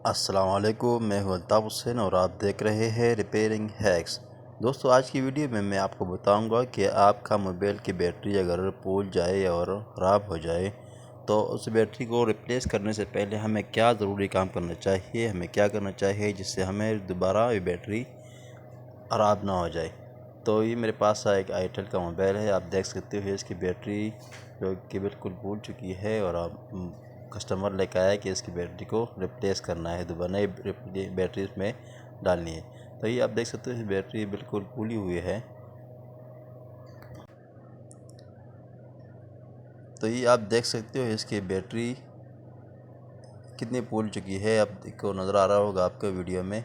अस्सलाम वालेकुम, मैं हूं अल्ताफ़ हुसैन और आप देख रहे हैं रिपेयरिंग हैक्स। दोस्तों, आज की वीडियो में मैं आपको बताऊंगा कि आपका मोबाइल की बैटरी अगर फूल जाए और ख़राब हो जाए तो उस बैटरी को रिप्लेस करने से पहले हमें क्या ज़रूरी काम करना चाहिए, हमें क्या करना चाहिए जिससे हमें दोबारा ये बैटरी ख़राब ना हो जाए। तो ये मेरे पास एक आईटेल का मोबाइल है, आप देख सकते हो इसकी बैटरी जो कि बिल्कुल फूल चुकी है और आप कस्टमर लेकर आया कि इसकी बैटरी को रिप्लेस करना है, दोबारा नई बैटरी इसमें डालनी है। तो ये आप देख सकते हो बैटरी बिल्कुल फूली हुई है। तो ये आप देख सकते हो इसकी बैटरी कितनी फूल चुकी है, आपको नज़र आ रहा होगा आपको वीडियो में।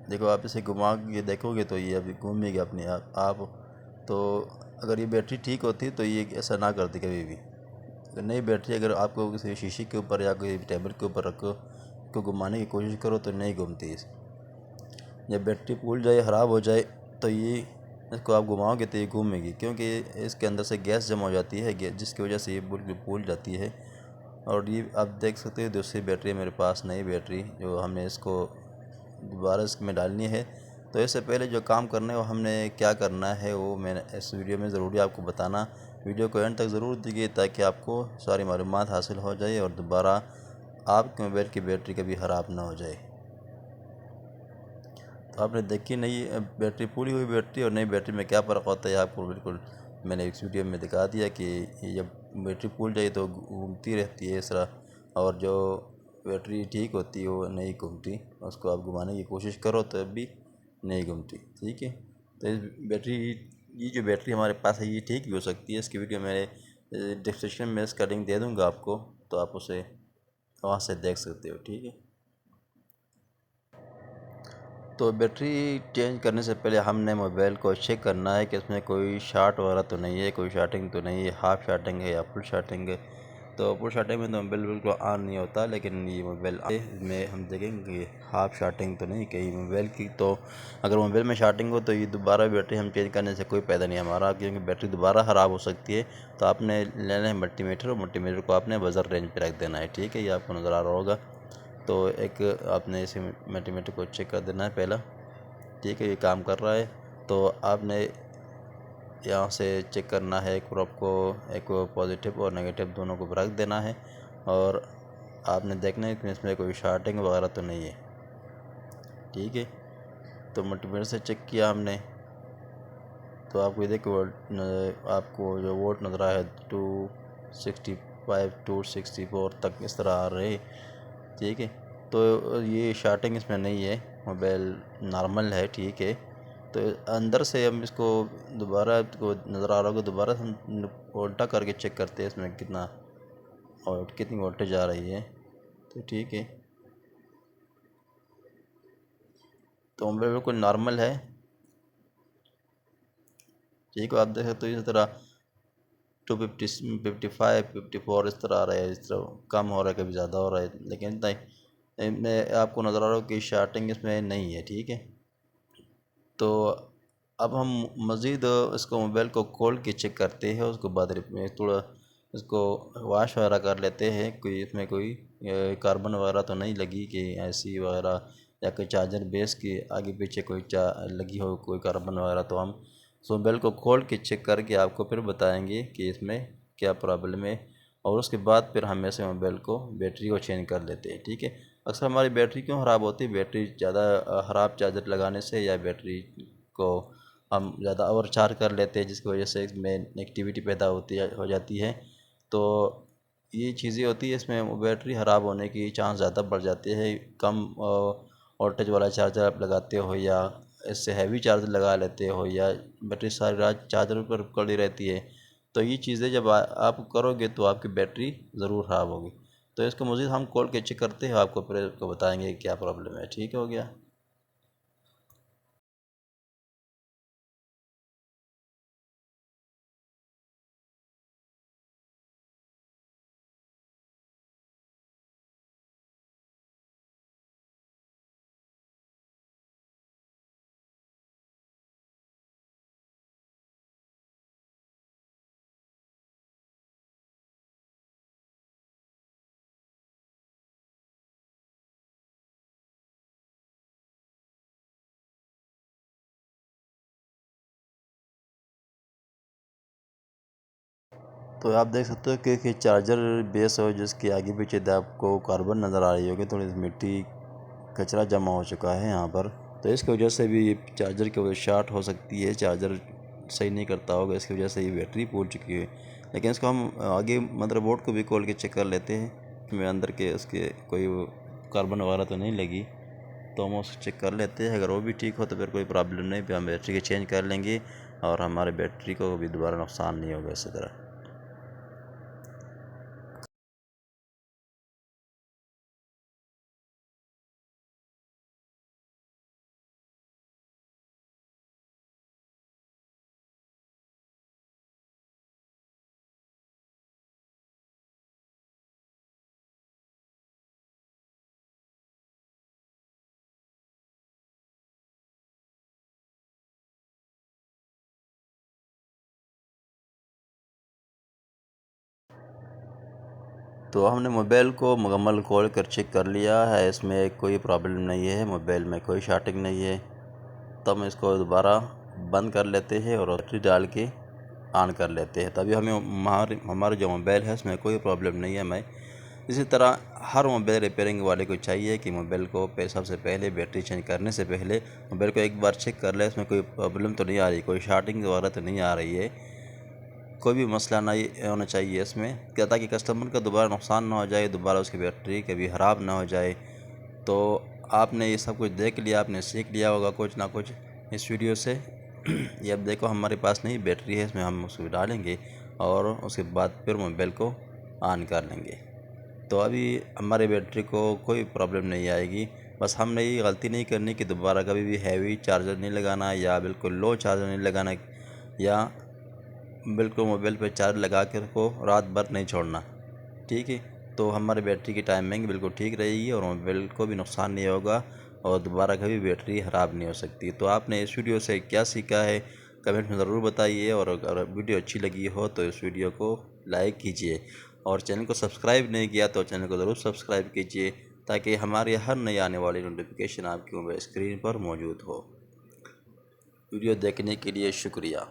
देखो, आप इसे घुमा के देखोगे तो ये अभी घूमेगी अपने आप। तो अगर ये बैटरी ठीक होती तो ये ऐसा ना करती कभी भी। अगर नई बैटरी अगर आपको किसी शीशे के ऊपर या कोई टेबल के ऊपर रखो, इसको घुमाने की कोशिश करो तो नहीं घूमती। जब बैटरी फूल जाए, ख़राब हो जाए, तो ये इसको आप घुमाओगे तो ये घूमेगी, क्योंकि इसके अंदर से गैस जमा हो जाती है जिसकी वजह से ये बिल्कुल फूल जाती है। और ये आप देख सकते हो दूसरी बैटरी मेरे पास, नई बैटरी जो हमने इसको दोबारा इसमें डालनी है। तो इससे पहले जो काम करना है वो हमने क्या करना है वो मैंने इस वीडियो में ज़रूरी आपको बताना। वीडियो को एंड तक ज़रूर देखिए ताकि आपको सारी मालूमात हासिल हो जाए और दोबारा आपके मोबाइल की बैटरी कभी ख़राब ना हो जाए। तो आपने देखी नई बैटरी, पूरी हुई बैटरी और नई बैटरी में क्या फ़र्क होता है आपको बिल्कुल मैंने इस वीडियो में दिखा दिया कि ये जब बैटरी फूल जाए तो घूमती रहती है इस तरह, और जो बैटरी ठीक होती है वो नहीं घूमती। उसको आप घुमाने की कोशिश करो तो भी नहीं घूमती। ठीक है, तो इस बैटरी, ये जो बैटरी हमारे पास है ये ठीक भी हो सकती है। इसकी वीडियो मैंने डिस्क्रिप्शन में इसका लिंक दे दूँगा आपको, तो आप उसे वहाँ से देख सकते हो। ठीक है, तो बैटरी चेंज करने से पहले हमने मोबाइल को चेक करना है कि इसमें कोई शार्ट वगैरह तो नहीं है, कोई शार्टिंग तो नहीं है, हाफ शार्टिंग है या फुल शार्टिंग है। तो फुल शार्टिंग में तो मोबाइल बिल्कुल ऑन नहीं होता, लेकिन ये मोबाइल में हम देखेंगे हाफ शार्टिंग तो नहीं कहीं मोबाइल की। तो अगर मोबाइल में शार्टिंग हो तो ये दोबारा बैटरी हम चेंज करने से कोई फ़ायदा नहीं हमारा, क्योंकि बैटरी दोबारा ख़राब हो सकती है। तो आपने लेना है मल्टीमीटर, और मल्टीमीटर को आपने बजर रेंज पर रख देना है। ठीक है, ये आपको नज़र आ रहा होगा। तो एक आपने इसे मल्टीमीटर को चेक कर देना है पहला। ठीक है, ये काम कर रहा है। तो आपने यहाँ से चेक करना है, एक प्रोब को, एक पॉजिटिव और नेगेटिव दोनों को रख देना है, और आपने देखना है कि इसमें कोई शार्टिंग वगैरह तो नहीं है। ठीक है, तो मल्टीमीटर से चेक किया हमने, तो आपको देखो आपको जो वोल्ट नज़र आया है 265 264 तक इस तरह आ रहे। ठीक है, तो ये शार्टिंग इसमें नहीं है, मोबाइल नॉर्मल है। ठीक है, तो अंदर से हम इसको दोबारा को नज़र आ रहा होगा, दोबारा हम उल्टा करके चेक करते हैं इसमें कितना और कितनी वोल्टेज आ रही है। तो ठीक है, तो मोबाइल बिल्कुल नॉर्मल है। ठीक है, आप देख सकते हो इस तरह 250 55 54 इस तरह आ रहा है, इस तरह कम हो रहा है, कभी ज़्यादा हो रहा है, लेकिन इतना ही मैं आपको नज़र आ रहा हूँ कि शार्टिंग इसमें नहीं है। ठीक है, तो अब हम मज़ीद इसको मोबाइल को खोल के चेक करते हैं, उसके बाद में थोड़ा इसको वाश वगैरह कर लेते हैं, कोई इसमें कोई कार्बन वगैरह तो नहीं लगी कि ऐसी वगैरह, या कोई चार्जर बेस की आगे पीछे कोई लगी हो कोई कार्बन वगैरह। तो हम इस मोबाइल को खोल के चेक करके आपको फिर बताएंगे कि इसमें क्या प्रॉब्लम है, और उसके बाद फिर हम ऐसे मोबाइल को बैटरी को चेंज कर लेते हैं। ठीक है, अक्सर हमारी बैटरी क्यों ख़राब होती है, बैटरी ज़्यादा ख़राब चार्जर लगाने से, या बैटरी को हम ज़्यादा ओवर चार्ज कर लेते हैं जिसकी वजह से इसमें नेगेटिविटी पैदा हो जाती है। तो ये चीज़ें होती है, इसमें बैटरी ख़राब होने की चांस ज़्यादा बढ़ जाते हैं। कम वोल्टेज वाला चार्जर आप लगाते हो, या इससे हैवी चार्जर लगा लेते हो, या बैटरी सारी रात चार्जर पर पड़ी रहती है, तो ये चीज़ें जब आप करोगे तो आपकी बैटरी ज़रूर ख़राब होगी। तो इसको मज़ीद हम खोल के चेक करते हैं, आपको फिर आपको बताएंगे क्या प्रॉब्लम है। ठीक हो गया। तो आप देख सकते हो कि चार्जर बेस हो जिसके आगे पीछे आपको कार्बन नज़र आ रही होगी, थोड़ी मिट्टी कचरा जमा हो चुका है यहाँ पर। तो इसकी वजह से भी चार्जर की वजह शॉर्ट हो सकती है, चार्जर सही नहीं करता होगा, इसकी वजह से ये बैटरी फूल चुकी है। लेकिन इसको हम आगे मदरबोर्ड को भी खोल के चेक कर लेते हैं कि अंदर के उसके कोई कार्बन वगैरह तो नहीं लगी, तो हम उसको चेक कर लेते हैं। अगर वो भी ठीक हो तो फिर कोई प्रॉब्लम नहीं, फिर हम बैटरी के चेंज कर लेंगे और हमारे बैटरी को भी दोबारा नुकसान नहीं होगा इसी तरह। तो हमने मोबाइल को मुकम्मल खोल कर चेक कर लिया है, इसमें कोई प्रॉब्लम नहीं है, मोबाइल में कोई शॉर्टिंग नहीं है। तो हम इसको दोबारा बंद कर लेते हैं और बैटरी डाल के ऑन कर लेते हैं। तभी हमें हमारा जो मोबाइल है उसमें कोई प्रॉब्लम नहीं है। मैं इसी तरह हर मोबाइल रिपेयरिंग वाले को चाहिए कि मोबाइल को सबसे पहले बैटरी चेंज करने से पहले मोबाइल को एक बार चेक कर ले, इसमें कोई प्रॉब्लम तो नहीं आ रही, कोई शॉर्टिंग वगैरह तो नहीं आ रही है, कोई भी मसला नहीं होना चाहिए इसमें, क्या ताकि कस्टमर का दोबारा नुकसान ना हो जाए, दोबारा उसकी बैटरी कभी ख़राब ना हो जाए। तो आपने ये सब कुछ देख लिया, आपने सीख लिया होगा कुछ ना कुछ इस वीडियो से। ये अब देखो हमारे पास नहीं बैटरी है, इसमें हम उसको डालेंगे और उसके बाद फिर मोबाइल को ऑन कर लेंगे। तो अभी हमारे बैटरी को कोई प्रॉब्लम नहीं आएगी। बस हमने ये गलती नहीं करनी कि दोबारा कभी भी हैवी चार्जर नहीं लगाना या बिल्कुल लो चार्जर नहीं लगाना या बिल्कुल मोबाइल पे चार्ज लगा कर को रात भर नहीं छोड़ना, ठीक है। तो हमारी बैटरी की टाइमिंग बिल्कुल ठीक रहेगी और मोबाइल को भी नुकसान नहीं होगा और दोबारा कभी बैटरी ख़राब नहीं हो सकती। तो आपने इस वीडियो से क्या सीखा है कमेंट में ज़रूर बताइए, और अगर वीडियो अच्छी लगी हो तो इस वीडियो को लाइक कीजिए और चैनल को सब्सक्राइब नहीं किया तो चैनल को ज़रूर सब्सक्राइब कीजिए ताकि हमारी हर नई आने वाली नोटिफिकेशन आपकी मोबाइल स्क्रीन पर मौजूद हो। वीडियो देखने के लिए शुक्रिया।